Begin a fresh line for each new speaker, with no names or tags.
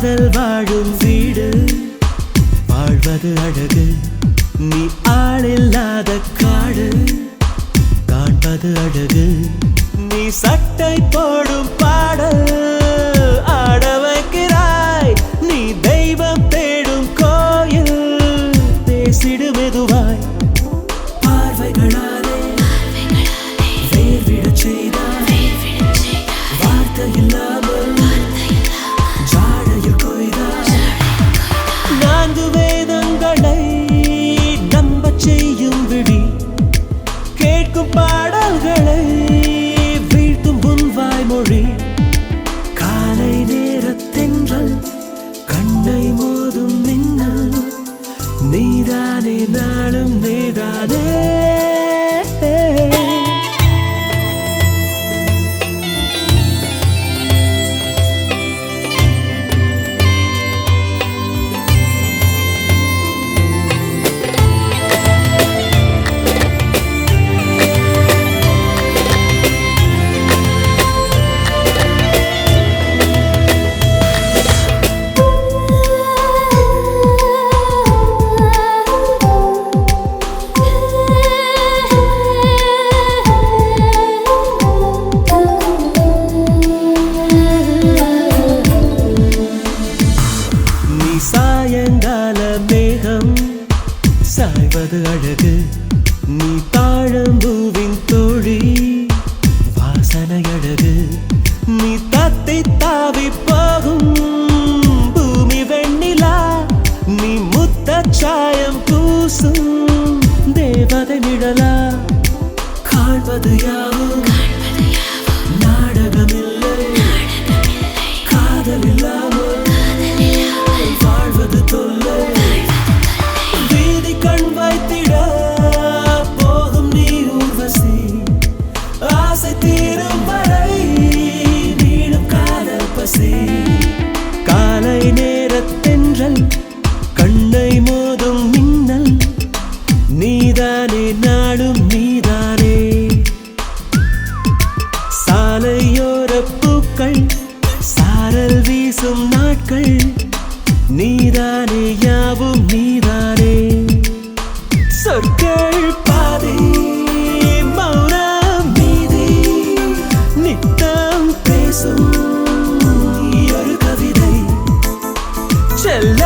காதல் வாழும் வீடு வாழ்வது அழகு நீ ஆளில்லாத காடு காண்பது அழகு நீ சட்டை போடும் பாடல் ஆட வைக்கிறாய் நீ தெய்வம் தேடும் கோயில் பேசிடு மெதுவாய் பார்வைகளாலே வேர்விடச் செய்தாய் வார்த்தை இல்லாமல் ஜாடையில் கொய்தாய் நான்கு வேதங்களை நம்பச் செய்யும் விழி கேட்கும் பாடல்களை வீழ்த்தும் உன் வாய்மொழி காலை நேரத்தென்றல் கண்ணை மோதும் மின்னல் நீதானே நாளும் நீதானே சாயங்கால மேகம் சாய்வது அழகு நீ தாழம்பூவின் தோழி வாசனை அழகு நீ தத்தி தாவி போகும் பூமி வெண்ணிலா நீ முத்தச் சாயம் பூசும் தேவதை நிழலா காண்பது யாவும் நாடகமில்லை காதல் இல்லாமல் வாழ்வது தொல்லை வீதி கண் வைத்திட போகும் நீ ஊர்வசி ஆசை தீரும் வரை நீளும் காதல் பசி காலை நேரத்தென்றல் கண்ணை மோதும் மின்னல் நீதானே நாளும் நீதானே சாலையோர பூக்கள் சாரல் வீசும் நாட்கள் நீதானே யாவும் நீதானே சொற்கள் பாதி மௌனம் மீதி நித்தம் பேசும் ஒரு கவிதை செல்ல